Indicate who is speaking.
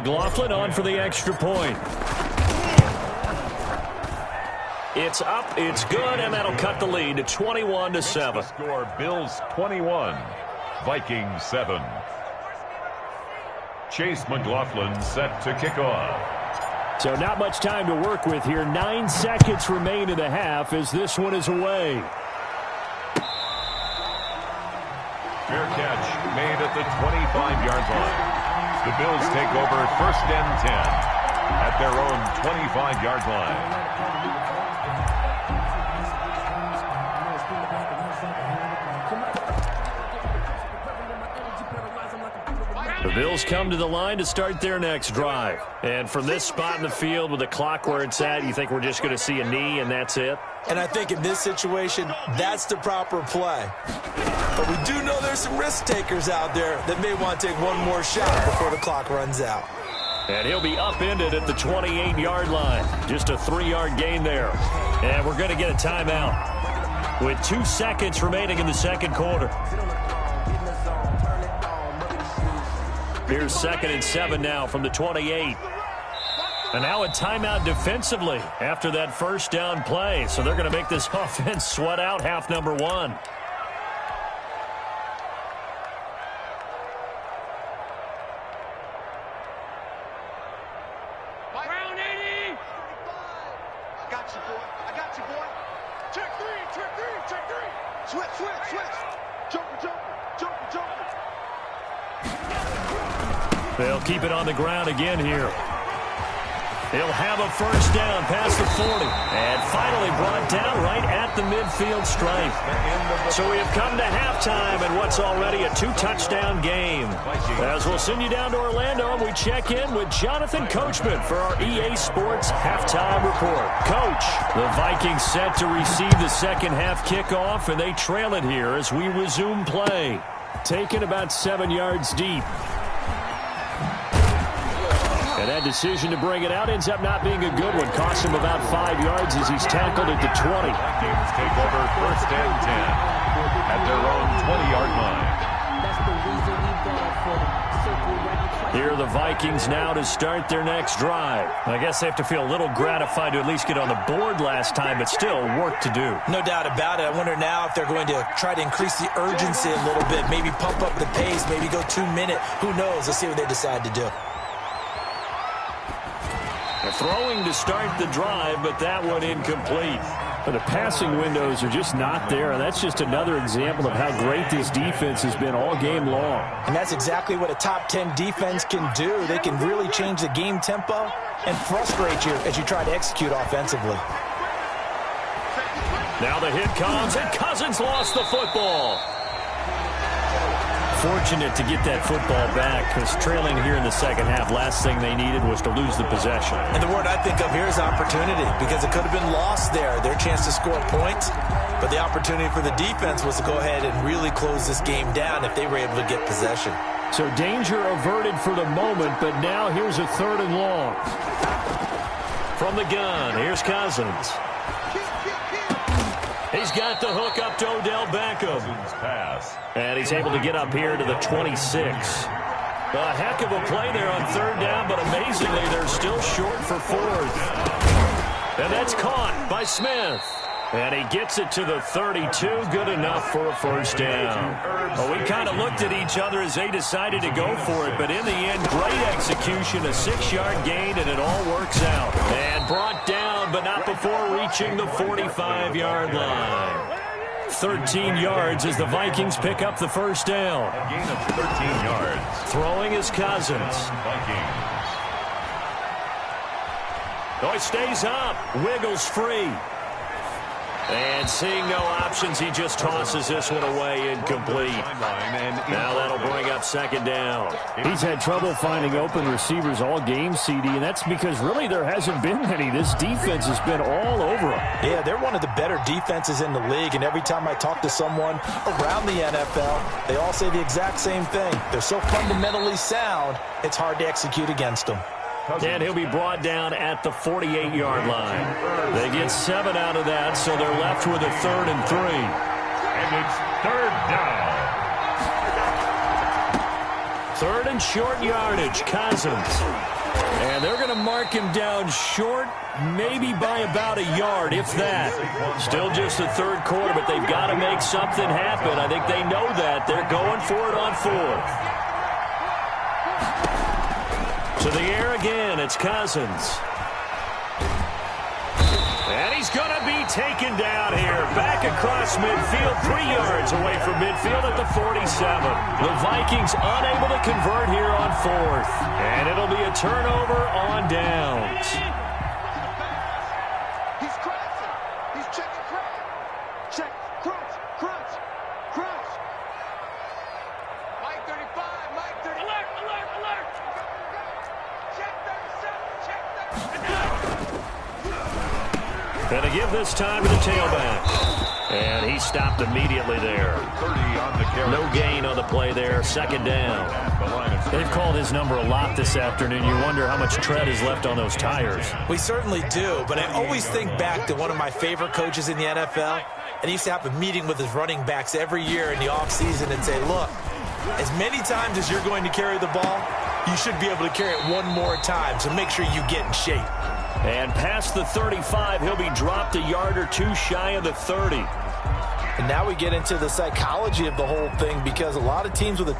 Speaker 1: McLaughlin on for the extra point. It's up, it's good, and that'll cut the lead to 21-7.
Speaker 2: Score: Bills 21, Vikings 7. Chase McLaughlin set to kick off.
Speaker 1: So not much time to work with here. 9 seconds remain in the half as this one is away.
Speaker 2: Fair catch made at the 25-yard line. The Bills take over 1st and 10 at their own 25-yard line.
Speaker 1: The Bills come to the line to start their next drive. And from this spot in the field with the clock where it's at, you think we're just going to see a knee and that's it?
Speaker 3: And I think in this situation, that's the proper play. But we do know there's some risk takers out there that may want to take one more shot before the clock runs out.
Speaker 1: And he'll be upended at the 28-yard line. Just a 3-yard gain there. And we're going to get a timeout with 2 seconds remaining in the second quarter. Here's 2nd and 7 now from the 28. And now a timeout defensively after that first down play. So they're going to make this offense sweat out half number 1.
Speaker 4: Brown 80. I got you, boy. I got you, boy. Check 3, check 3, check 3. Switch, switch, switch. Jumper, jumper, jumper, jumper.
Speaker 1: They'll keep it on the ground again here. He'll have a first down past the 40. And finally brought down right at the midfield stripe. So we have come to halftime in what's already a 2-touchdown game. As we'll send you down to Orlando, and we check in with Jonathan Coachman for our EA Sports Halftime Report. Coach, the Vikings set to receive the second half kickoff, and they trail it here as we resume play. Taken about 7 yards deep. And that decision to bring it out ends up not being a good one. Costs him about 5 yards as he's tackled at the 20.
Speaker 2: Vikings take over 1st and 10 at their own 20-yard line.
Speaker 1: Here are the Vikings now to start their next drive. I guess they have to feel a little gratified to at least get on the board last time, but still work to do.
Speaker 3: No doubt about it. I wonder now if they're going to try to increase the urgency a little bit, maybe pump up the pace, maybe go 2-minute. Who knows? Let's see what they decide to do.
Speaker 1: Throwing to start the drive, but that one incomplete. But the passing windows are just not there, and that's just another example of how great this defense has been all game long.
Speaker 3: And that's exactly what a top 10 defense can do. They can really change the game tempo and frustrate you as you try to execute offensively.
Speaker 1: Now the hit comes, and Cousins lost the football. Fortunate to get that football back, because trailing here in the second half, last thing they needed was to lose the possession.
Speaker 3: And the word I think of here is opportunity, because it could have been lost there, their chance to score points. But the opportunity for the defense was to go ahead and really close this game down if they were able to get possession.
Speaker 1: So danger averted for the moment, but now here's a 3rd and long. From the gun, here's Cousins. He's got the hook up to Odell Beckham. And he's able to get up here to the 26. A heck of a play there on 3rd down, but amazingly, they're still short for 4th. And that's caught by Smith. And he gets it to the 32. Good enough for a first down. Well, we kind of looked at each other as they decided to go for it, but in the end, great execution, a 6-yard gain, and it all works out. And brought down, but not before reaching the 45-yard line. 13 yards as the Vikings pick up the first down.
Speaker 2: A gain of 13 yards.
Speaker 1: Throwing is Cousins.
Speaker 2: Vikings.
Speaker 1: Oh, he stays up. Wiggles free. And seeing no options, he just tosses this one away incomplete. Now that'll bring up 2nd down. He's had trouble finding open receivers all game, CD, and that's because really there hasn't been any. This defense has been all over him.
Speaker 3: Yeah, they're one of the better defenses in the league, and every time I talk to someone around the NFL, they all say the exact same thing. They're so fundamentally sound, it's hard to execute against them.
Speaker 1: And he'll be brought down at the 48-yard line. They get 7 out of that, so they're left with a 3rd and 3.
Speaker 2: And it's 3rd down.
Speaker 1: 3rd and short yardage. Cousins. And they're going to mark him down short, maybe by about a yard, if that. Still just the third quarter, but they've got to make something happen. I think they know that. They're going for it on fourth. To the air again, it's Cousins. And he's going to be taken down here. Back across midfield, 3 yards away from midfield at the 47. The Vikings unable to convert here on fourth. And it'll be a turnover on downs.
Speaker 4: He's crashing. He's checking crunch. Check, crunch, crunch, crunch. Mike 35, Mike 30. Alert, alert, alert. Check 37, check 37.
Speaker 1: And to give this time to the tailback. And he stopped immediately there.
Speaker 2: 30 on the carry.
Speaker 1: No gain on the play there. Second down.
Speaker 5: They've called his number a lot this afternoon. You wonder how much tread is left on those tires.
Speaker 3: We certainly do, but I always think back to one of my favorite coaches in the NFL, and he used to have a meeting with his running backs every year in the offseason and say, look, as many times as you're going to carry the ball, you should be able to carry it one more time, so make sure you get in shape.
Speaker 1: And past the 35, he'll be dropped a yard or two shy of the 30.
Speaker 3: And now we get into the psychology of the whole thing, because a lot of teams with a